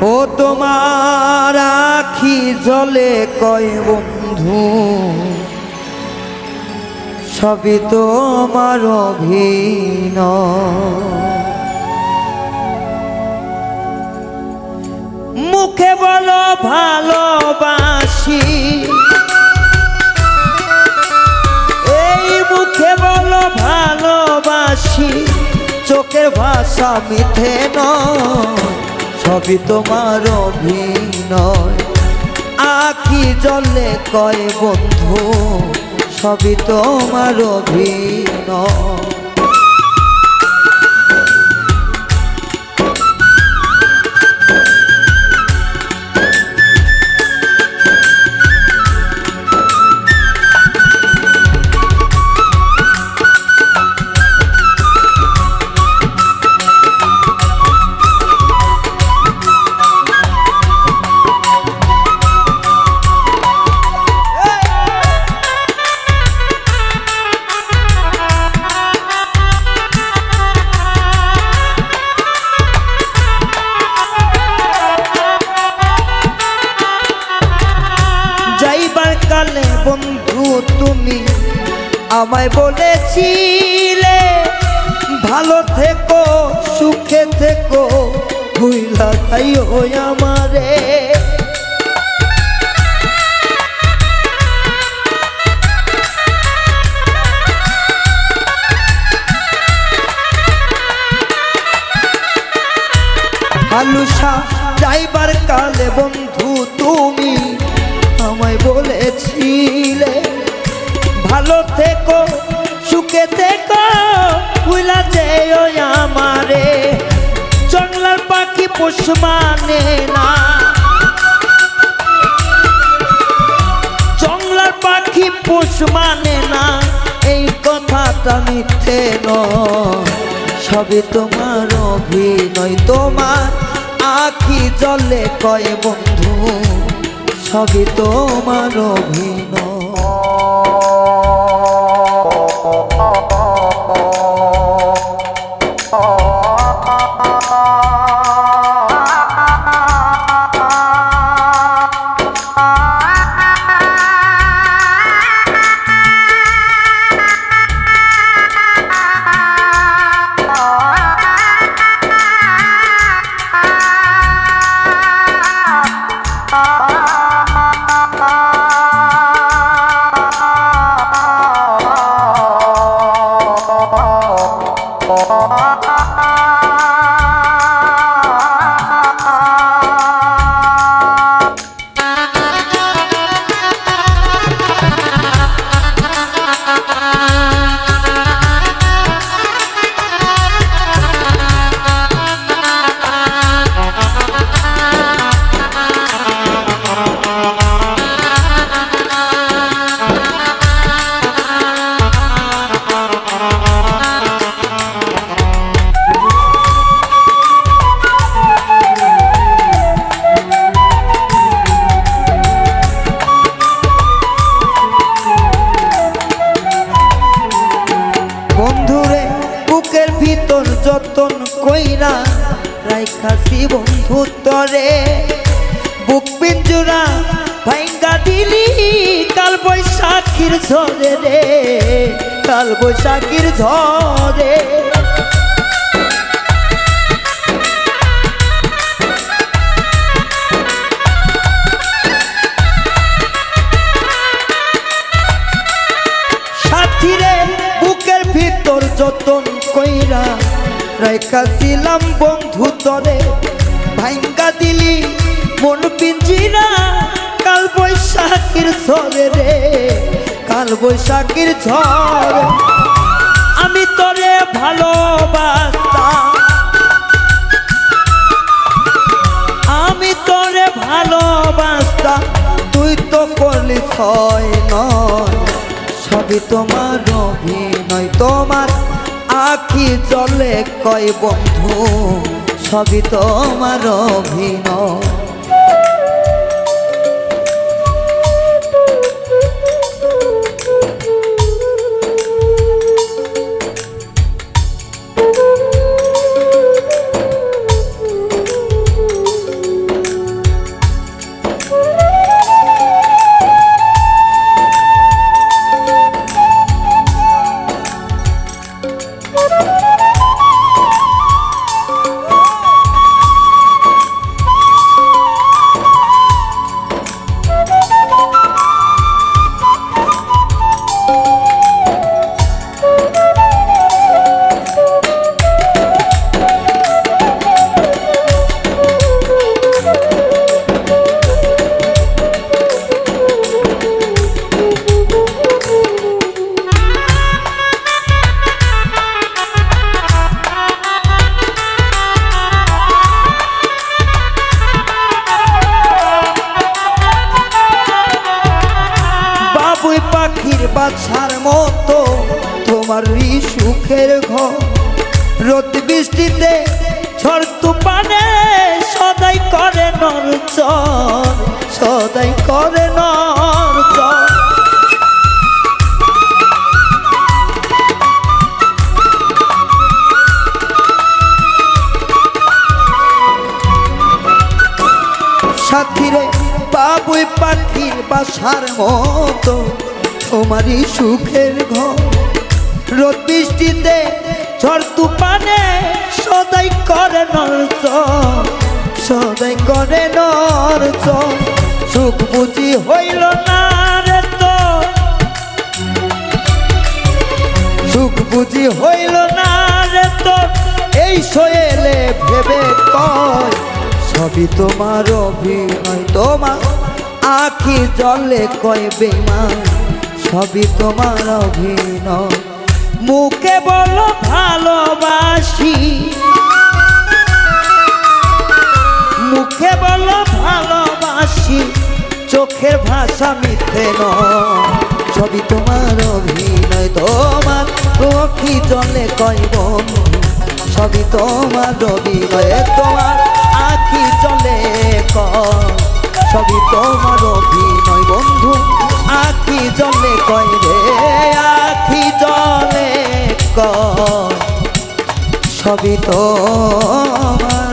ও তোমার আখি জলে কয় বন্ধু সবই তোমার অভিনয়। মুখে বলো ভালোবাসি, এই মুখে বলো ভালোবাসি, চোখের ভাষা মিথ্যে নয়, সবই তোমার অভিনয়। আখি জলে কয় বন্ধু সবই তোমার অভিনয়। কালে বন্ধু তুমি আমায় বলেছিলে ভালো থেকো সুখে থেকো ভুইলা যাইও আমারে। আলুসা যাইবার কালে বন্ধু তুমি আমায় বলেছিলে ভালো থেকো সুখে থেকো ভুলা যেও আমারে। জংলার পাখি পোষ মানে না, জংলার পাখি পোষ মানে না, এই কথাটা মিথ্যে নয়, সবই তোমার অভিনয়। তোমার আখি জলে কয় বন্ধু সবই তোমার অভিনয়। যতন কইরা রাইখাছি বন্ধু তরে, বুক পিঞ্জুরা ভাঙ্গা দিলি কাল বৈশাখীর ঝরে রে, কাল বৈশাখীর ঝরে। সাথীরে বুকের ভিতর যতন কইরা রাইখাছিলাম বন্ধু তরে, ভাঙ্গা দিলি মন পিঞ্জিরা কাল বৈশাখীর ঝরে রে, কাল বৈশাখীর ঝড়। আমি তোরে ভালোবাসতাম, আমি তোরে ভালোবাসতাম, তুই তো করলি ছয় নয়, সবই তোমার অভিনয়। তোমার আখি জলে কয় বন্ধু সবই তোমার অভিনয়। সুখের ঘর রোদ বৃষ্টিতে ঝড় তুফানে সদাই করে নড়চড় সদাই করে নড়চড় সাথীরে বাবুই পাখির বাসার মতো তোমারই সুখের ঘর রোদ বৃষ্টিতে ঝড় তুফানে সদাই করে নড়চড় সদাই করে নড়চড় সুখ বুঝি হইল না রে তো সুখ বুঝি হইল না রে তো এই শোয়েলে ভেবে কয় সবই তোমার অভিনয় তোমার আখি জলে কয় বেমান সবই তোমার অভিনয় মুখে বলো ভালোবাসি মুখে বলো ভালোবাসি চোখের ভাষা মিথ্যে নয় সবই তোমার অভিনয় তোমার আখি জলে কয় বন্ধু সবই তোমার অভিনয় তোমার আখি জলে কয় সবই তোমার অভিনয় বন্ধু আখি জলে কয় রে আখি জলে কয় সবই তোমার